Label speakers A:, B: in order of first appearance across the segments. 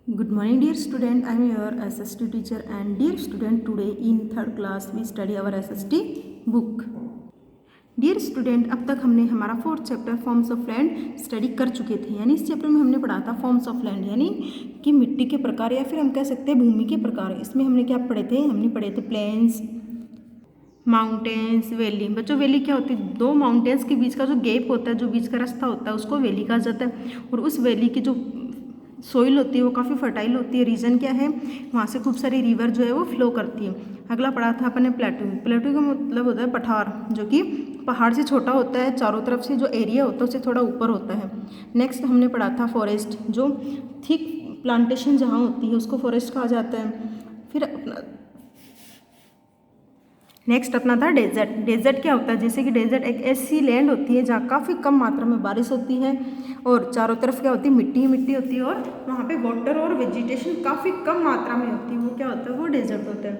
A: Good morning dear student, I am your SST teacher and dear student, today in 3rd class we study our SST book. Dear student, अब तक हमने हमारा 4th chapter forms of land study कर चुके थे। यानी इस chapter में हमने पढ़ा था फॉर्म्स ऑफ लैंड, यानी कि मिट्टी के प्रकार या फिर हम कह सकते हैं भूमि के प्रकार। इसमें हमने क्या पढ़े थे? हमने पढ़े थे प्लेन्स, माउंटेन्स, वैली। बच्चों वैली क्या होती है? दो माउंटेन्स के बीच का जो गैप होता है, जो बीच का रास्ता होता है, उसको वैली कहा जाता है। और उस वैली की जो सोइल होती है वो काफ़ी फर्टाइल होती है। रीज़न क्या है? वहाँ से खूब सारी रिवर जो है वो फ्लो करती है। अगला पढ़ा था अपने प्लेटू। प्लेटू का मतलब होता है पठार, जो कि पहाड़ से छोटा होता है, चारों तरफ से जो एरिया होता है उससे थोड़ा ऊपर होता है। नेक्स्ट हमने पढ़ा था फॉरेस्ट, जो थिक प्लांटेशन जहाँ होती है उसको फॉरेस्ट कहा जाता है। फिर अपना नेक्स्ट अपना था डेजर्ट। डेजर्ट क्या होता है? जैसे कि डेजर्ट एक ऐसी लैंड होती है जहाँ काफ़ी कम मात्रा में बारिश होती है और चारों तरफ क्या होती है? मिट्टी ही मिट्टी होती है और वहाँ पे वाटर और वेजिटेशन काफ़ी कम मात्रा में होती है। वो क्या होता है? वो डेजर्ट होता है।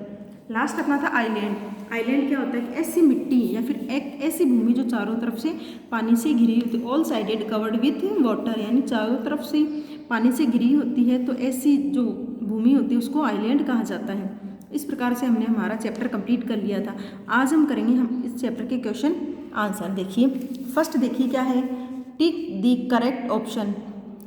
A: लास्ट अपना था आइलैंड। आइलैंड क्या होता है? ऐसी मिट्टी या फिर एक ऐसी भूमि जो चारों तरफ से पानी से घिरी होती है, all sided covered with water, यानी चारों तरफ से पानी से घिरी होती है। तो ऐसी जो भूमि होती है उसको आइलैंड कहा जाता है। इस प्रकार से हमने हमारा चैप्टर कंप्लीट कर लिया था। आज हम करेंगे हम इस चैप्टर के क्वेश्चन आंसर। देखिए फर्स्ट, देखिए क्या है? टिक दी करेक्ट ऑप्शन।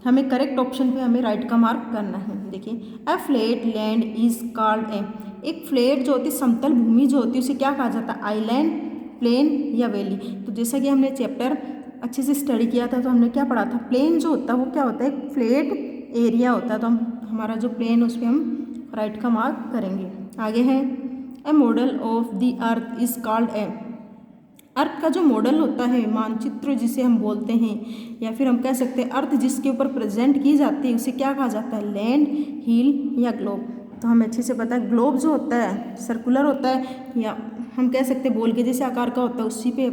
A: हमें करेक्ट ऑप्शन पे हमें राइट का मार्क करना है। देखिए a flat land is called a. एक फ्लैट जो होती है, समतल भूमि जो होती है, उसे क्या कहा जाता है? आइलैंड, प्लेन या वैली। तो जैसा कि हमने चैप्टर अच्छे से स्टडी किया था तो हमने क्या पढ़ा था? प्लेन जो होता है वो क्या होता है? एक फ्लैट एरिया होता है। तो हमारा जो प्लेन उस पर हम राइट का मार्क करेंगे। आगे है a model of the earth is called a. Earth का जो मॉडल होता है, मानचित्र जिसे हम बोलते हैं, या फिर हम कह सकते हैं अर्थ जिसके ऊपर प्रेजेंट की जाती है, उसे क्या कहा जाता है? लैंड, हिल या ग्लोब। तो हमें अच्छे से पता है ग्लोब जो होता है सर्कुलर होता है, या हम कह सकते हैं बॉल के जैसे आकार का होता है। उसी पे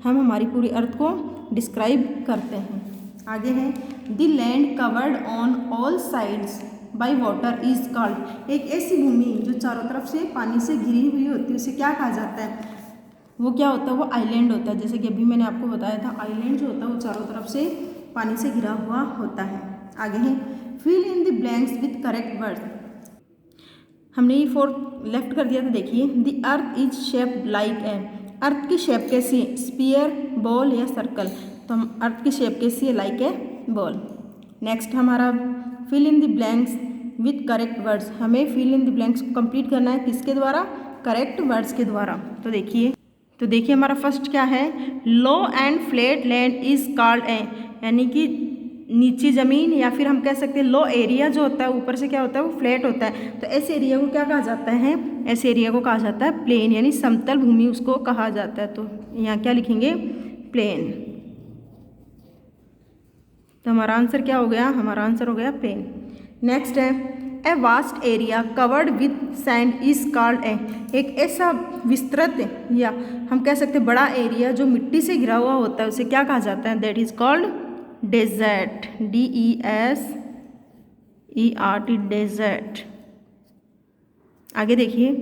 A: हम हमारी पूरी अर्थ को डिस्क्राइब करते हैं। आगे है the land covered on all sides by water is called. एक ऐसी भूमि जो चारों तरफ से पानी से घिरी हुई होती है उसे क्या कहा जाता है? वो क्या होता है? वो आइलैंड होता है। जैसे कि अभी मैंने आपको बताया था, आइलैंड जो होता है वो चारों तरफ से पानी से घिरा हुआ होता है। आगे है fill in the blanks with correct words. हमने ये फोर्थ लेफ्ट कर दिया था। देखिए the earth is shaped like a. Earth की शेप कैसी है? स्पीयर, बॉल या सर्कल। तो हम अर्थ की शेप कैसी है? Like a ball. नेक्स्ट हमारा fill in the blanks with correct words. हमें फिल इन द ब्लैंक्स को कंप्लीट करना है किसके द्वारा? करेक्ट वर्ड्स के द्वारा। तो देखिए हमारा फर्स्ट क्या है? Low and flat land is called a. यानी कि नीची ज़मीन या फिर हम कह सकते हैं लो एरिया जो होता है, ऊपर से क्या होता है? वो फ्लैट होता है। तो ऐसे एरिया को क्या कहा जाता है? ऐसे एरिया को कहा जाता है प्लेन, यानी समतल भूमि उसको कहा जाता है। तो यहाँ क्या लिखेंगे? प्लेन। तो हमारा आंसर क्या हो गया? हमारा आंसर हो गया प्लेन। नेक्स्ट है a vast area covered with sand is called a. एक ऐसा विस्तृत या हम कह सकते हैं बड़ा एरिया जो मिट्टी से घिरा हुआ होता है उसे क्या कहा जाता है? That is called desert. DESERT, desert. आगे देखिए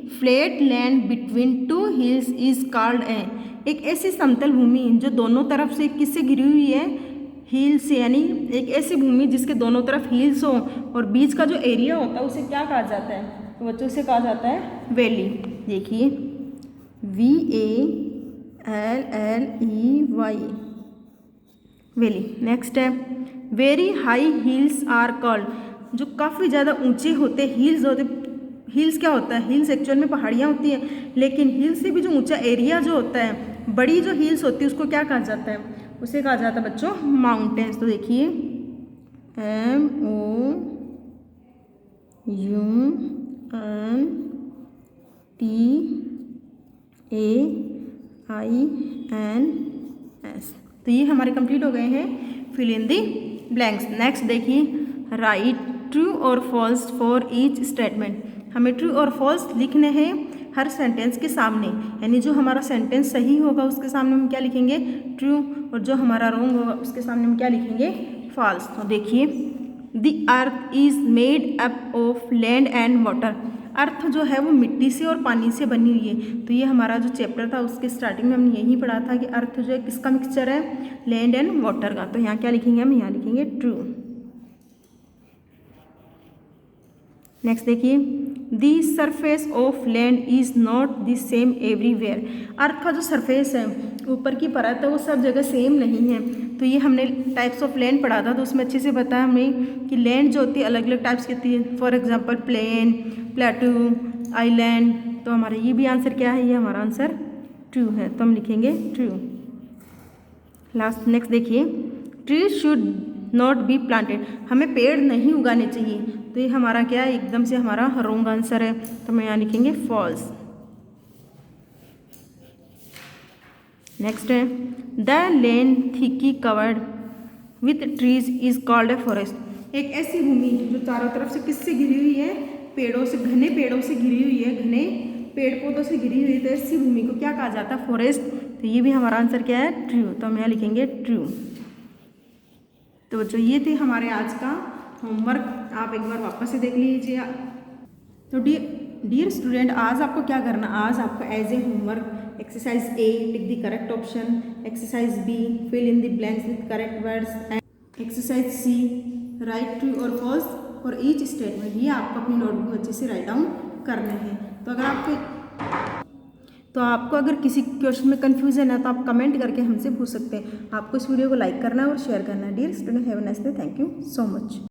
A: flat land between two hills is called a. एक ऐसी समतल भूमि जो दोनों तरफ से किससे घिरी हुई है? हिल से। यानी एक ऐसी भूमि जिसके दोनों तरफ हिल्स हो और बीच का जो एरिया होता है उसे क्या कहा जाता है? तो बच्चों से कहा जाता है वैली। देखिए VALLEY, वैली। नेक्स्ट है very high hills are called. जो काफ़ी ज़्यादा ऊंचे होते हिल्स होते। हिल्स क्या होता है? हिल्स एक्चुअल में पहाड़ियाँ होती हैं, लेकिन हिल्स से भी जो ऊंचा एरिया जो होता है, बड़ी जो हिल्स होती है उसको क्या कहा जाता है? उसे कहा जाता है बच्चों माउंटेन्स। तो देखिए MOUNTAINS। तो ये हमारे कंप्लीट हो गए हैं fill in the blanks. Next देखिए राइट ट्रू और फॉल्स फॉर ईच स्टेटमेंट। हमें ट्रू और फॉल्स लिखने हैं हर सेंटेंस के सामने, यानी जो हमारा सेंटेंस सही होगा उसके सामने हम क्या लिखेंगे? ट्रू। और जो हमारा रॉन्ग होगा उसके सामने हम क्या लिखेंगे? फॉल्स। तो देखिए the earth is made up of land and water. Earth जो है वो मिट्टी से और पानी से बनी हुई है। तो ये हमारा जो चैप्टर था उसके स्टार्टिंग में हमने यही पढ़ा था कि अर्थ जो है किसका मिक्सचर है? लैंड एंड वाटर का। तो यहाँ क्या लिखेंगे? हम यहाँ लिखेंगे ट्रू। नेक्स्ट देखिए, the surface of land is not the same everywhere. Earth का जो सरफेस है, ऊपर की परत है, वो सब जगह सेम नहीं है। तो ये हमने टाइप्स ऑफ लैंड पढ़ा था, तो उसमें अच्छे से बताया हमें कि लैंड जो होती है अलग अलग टाइप्स की होती है। For example plain, plateau, island. तो हमारा ये भी आंसर क्या है, ये हमारा आंसर ट्रू है, तो हम लिखेंगे ट्रू। लास्ट नेक्स्ट देखिए, tree should not be planted. हमें पेड़ नहीं उगाने चाहिए, तो ये हमारा क्या है, एकदम से हमारा रॉन्ग आंसर है, तो हम यहाँ लिखेंगे फॉल्स। नेक्स्ट है, the land thickly covered with trees is called a forest. एक ऐसी भूमि जो चारों तरफ से किससे घिरी हुई है, पेड़ों से, घने पेड़ों से घिरी हुई है, घने पेड़ पौधों से घिरी हुई है, तो ऐसी भूमि को क्या कहा जाता है, फॉरेस्ट। तो ये भी हमारा आंसर क्या है, ट्रू, तो हम यहाँ लिखेंगे ट्रू। तो बच्चों ये थे हमारे आज का होमवर्क, आप एक बार वापस से देख लीजिए। तो डियर स्टूडेंट, आज आपको क्या करना, आज आपको as a homework exercise A tick the correct option, exercise B fill in the blanks with correct words, and exercise C write true और फॉल्स फॉर ईच स्टेटमेंट। ये आपको अपनी नोटबुक में अच्छे से राइट डाउन करने हैं। तो आपको अगर किसी क्वेश्चन में कन्फ्यूजन है तो आप कमेंट करके हमसे पूछ सकते हैं। आपको इस वीडियो को लाइक करना है और शेयर करना है। Dear student, have a nice day, thank you so much.